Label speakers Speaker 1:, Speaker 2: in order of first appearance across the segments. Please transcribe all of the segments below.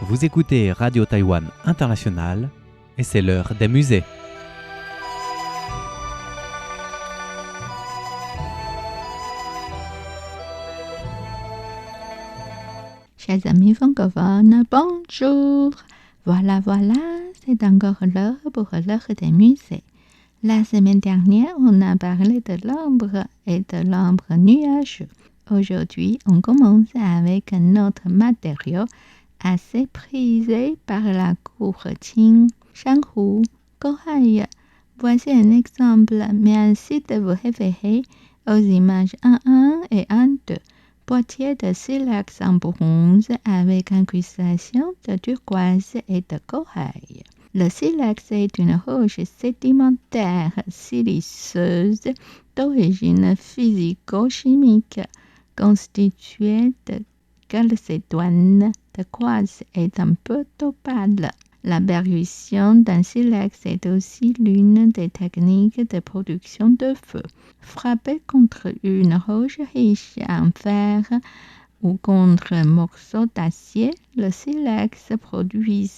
Speaker 1: Vous écoutez Radio Taïwan International et c'est l'heure des musées.
Speaker 2: Chers amis francophones, bonjour! Voilà, c'est encore l'heure pour l'heure des musées. La semaine dernière, on a parlé de l'ombre et de l'ombre nuageux. Aujourd'hui, on commence avec un autre matériau assez prisé par la cour Qing, Shanghu, corail. Voici un exemple. Merci de vous référer aux images 1.1 et 1.2. Boîtier de silex en bronze avec incrustation de turquoise et de corail. Le silex est une roche sédimentaire siliceuse d'origine physico-chimique constituée de calcédoine, de quartz et d'un peu d'opale. La percussion d'un silex est aussi l'une des techniques de production de feu. Frapper contre une roche riche en fer ou contre un morceau d'acier, le silex produit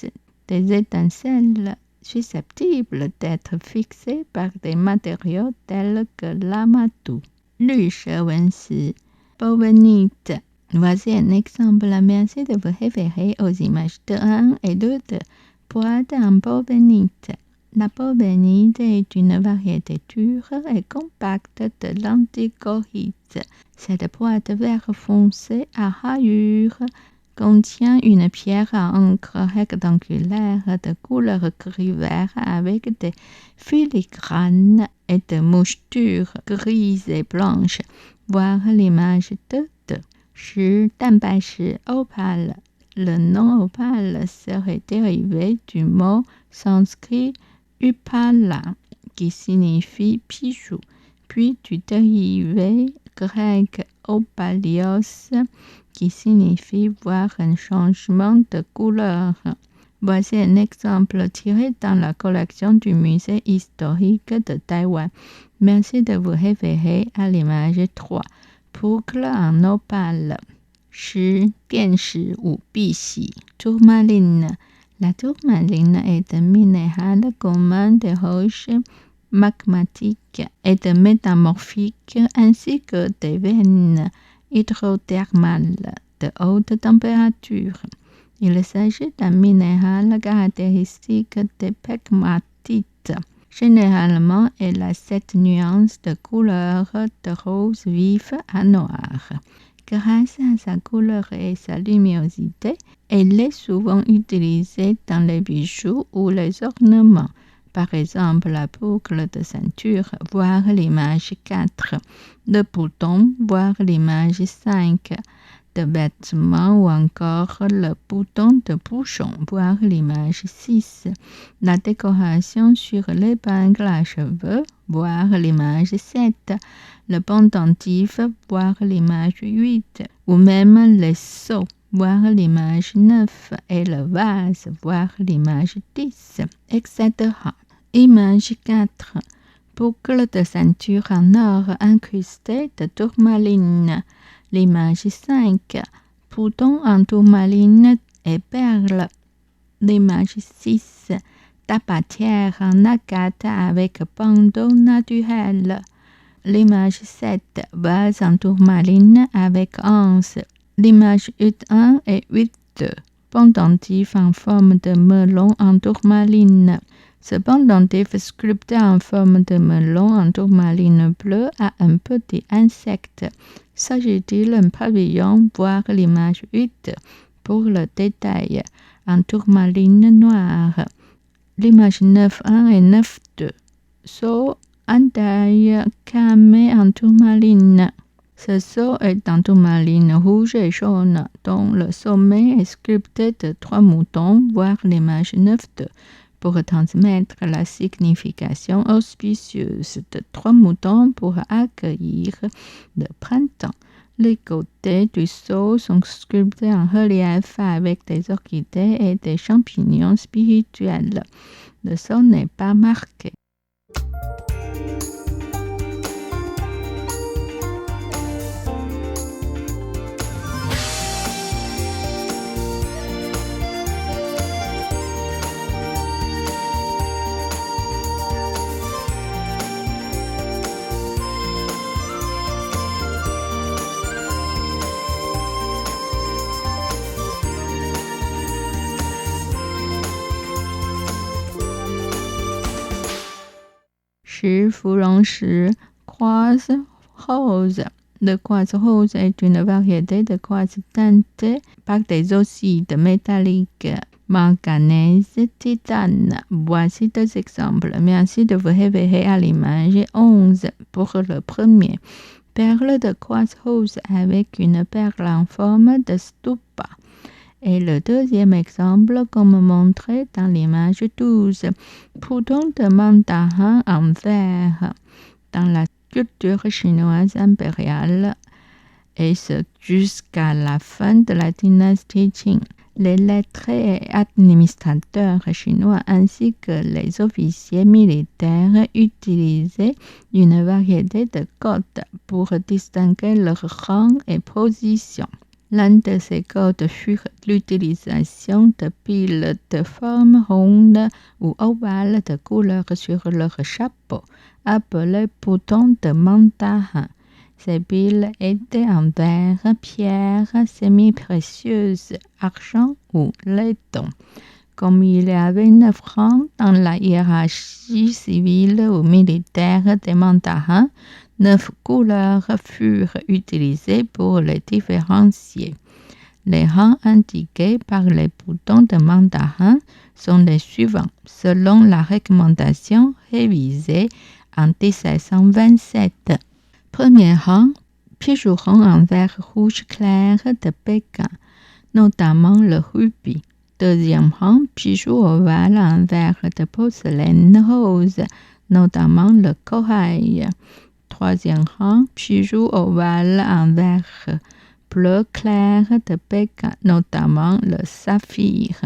Speaker 2: des étincelles susceptibles d'être fixées par des matériaux tels que l'amatou. 绿蛇纹石 Bowenite. Voici un exemple. Merci de vous référer aux images 2.1 et 2.2. Boîte en bowenite. La bowenite est une variété dure et compacte de l'anticorite. Cette boîte vert foncé à rayures contient une pierre à encre rectangulaire de couleur gris-vert avec des filigranes et des mouchetures grises et blanches. Voir l'image 2.2. 石蛋白石 opale. Le nom opale serait dérivé du mot sanskrit upala, qui signifie bijou, puis du dérivé grec opalios, qui signifie voir un changement de couleur. Voici un exemple tiré dans la collection du Musée historique de Taïwan. Merci de vous référer à l'image 3. Boucle en opale. 石电石五碧玺 Tourmaline. La tourmaline est un minéral commun de roches magmatiques et de métamorphiques ainsi que des veines hydrothermales de haute température. Il s'agit d'un minéral caractéristique des pegmatites. Généralement, elle a 7 nuances de couleur de rose vif à noir. Grâce à sa couleur et sa luminosité, elle est souvent utilisée dans les bijoux ou les ornements. Par exemple, la boucle de ceinture, voir l'image 4. Le bouton, voir l'image 5. De vêtements ou encore le bouton de bouchon, voir l'image 6. La décoration sur l'épingle à cheveux, voir l'image 7. Le pendentif, voir l'image 8. Ou même les seaux, voir l'image 9. Et le vase, voir l'image 10, etc. Image 4. Boucle de ceinture en or incrustée de tourmaline. L'image 5. Bouton en tourmaline et perles. L'image 6. Tabatière en agate avec bandeau naturel. L'image 7. Vase en tourmaline avec anse. L'image 8.1 et 8.2. Pendentif en forme de melon en tourmaline. Ce pendentif sculpté en forme de melon en tourmaline bleue a un petit insecte. S'agit-il d'un pavillon, voir l'image 8 pour le détail, en tourmaline noire. L'image 9.1 et 9.2. Seau en taille camée en tourmaline. Ce seau est en tourmaline rouge et jaune, dont le sommet est sculpté de 3 moutons, voir l'image 9.2. Pour transmettre la signification auspicieuse de 3 moutons pour accueillir le printemps. Les côtés du seau sont sculptés en relief avec des orchidées et des champignons spirituels. Le seau n'est pas marqué. 10. 芙蓉10. Quartz rose. Le quartz rose est une variété de quartz teinté par des oxydes métalliques, manganèse, titane. Voici 2 exemples. Merci de vous référer à l'image 11 pour le premier. Perle de quartz rose avec une perle en forme de stupa. Et le deuxième exemple, comme montré dans l'image 12, bouton de mandarin en verre. Dans la culture chinoise impériale, et ce jusqu'à la fin de la dynastie Qing, les lettrés et administrateurs chinois ainsi que les officiers militaires utilisaient une variété de codes pour distinguer leur rang et position. L'un de ces codes fut l'utilisation de piles de forme ronde ou ovale de couleur sur leur chapeau, appelés boutons de mandarin. Ces piles étaient en verre, pierre, semi-précieuse, argent ou laiton. Comme il y avait 9 rangs dans la hiérarchie civile ou militaire des mandarins, 9 couleurs furent utilisées pour les différencier. Les rangs indiqués par les boutons de mandarin sont les suivants, selon la recommandation révisée en 1727. Premier rang, pigeon en verre rouge clair de Pékin, notamment le rubis. Deuxième rang, pigeon ovale en verre de porcelaine rose, notamment le corail. Troisième rang, pigeon ovale en verre bleu clair de Pékin, notamment le saphir.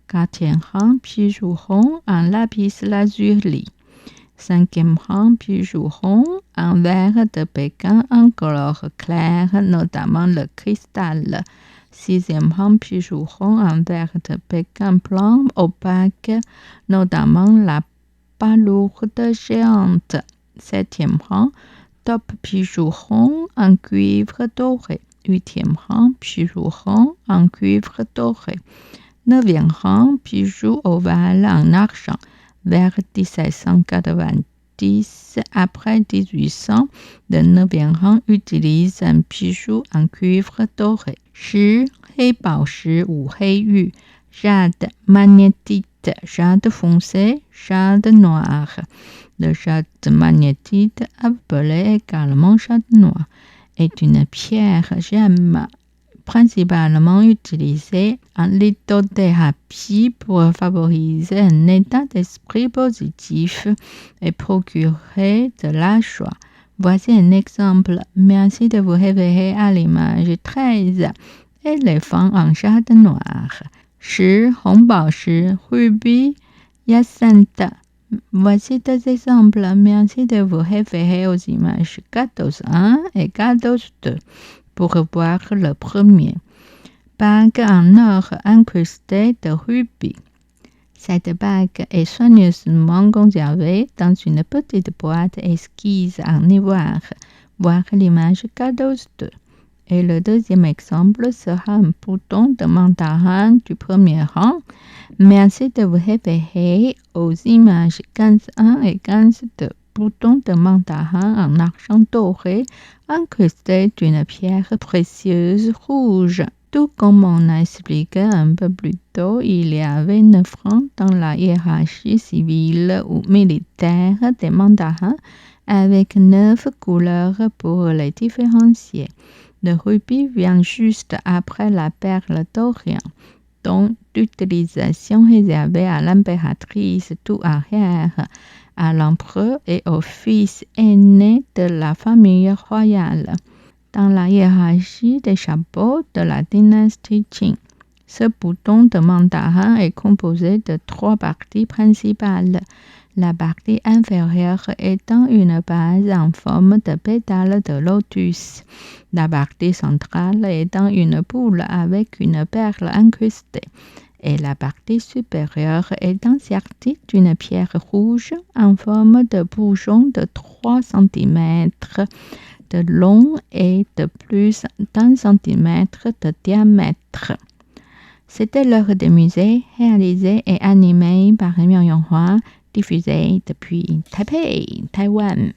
Speaker 2: Quatrième rang, pigeon rond en lapis lazuli. Cinquième rang, pigeon rond en verre de Pékin en couleur claire, notamment le cristal. Sixième rang, pigeon rond en verre de Pékin blanc opaque, notamment la palourde géante. Septième rang, top pigeon rond en cuivre doré. Huitième rang, pigeon rond en cuivre doré. Neuvième rang, pigeon ovale en argent. Vers 1790, après 1800, le 9e rang utilise un bijou en cuivre doré. 10. 黑宝石五黑玉 jade magnétite, jade foncé, jade noir. Le jade magnétite, appelé également jade noir, est une pierre gemme principalement utilisée en lithothérapie pour favoriser un état d'esprit positif et procurer de la joie. Voici un exemple. Merci de vous référer à l'image 13. Éléphant en jade noir. 10. 红宝石 rubis hyacinthe. Voici 2 exemples. Merci de vous référer aux images 14.1 et 14.2. Pour voir le premier. Bague en or incrustée de rubis. Cette bague est soigneusement conservée dans une petite boîte esquisse en ivoire. Voir l'image 14.2. Et le deuxième exemple sera un bouton de mandarin du premier rang. Merci de vous référer aux images 15.1 et 15.2. Bouton de mandarin en argent doré incrusté d'une pierre précieuse rouge. Tout comme on a expliqué un peu plus tôt, il y avait 9 rangs dans la hiérarchie civile ou militaire des mandarins avec 9 couleurs pour les différencier. Le rubis vient juste après la perle d'Orient, dont l'utilisation réservée à l'impératrice douairière, à l'empereur et au fils aîné de la famille royale. Dans la hiérarchie des chapeaux de la dynastie Qing, ce bouton de mandarin est composé de 3 parties principales. La partie inférieure étant une base en forme de pétale de lotus. La partie centrale étant une boule avec une perle incrustée. Et la partie supérieure étant sertie d'une pierre rouge en forme de bouchon de 3 cm de long et de plus d'1 cm de diamètre. C'était l'heure des musées, réalisé et animé par Myriam Roy, diffusée depuis Taipei, Taïwan.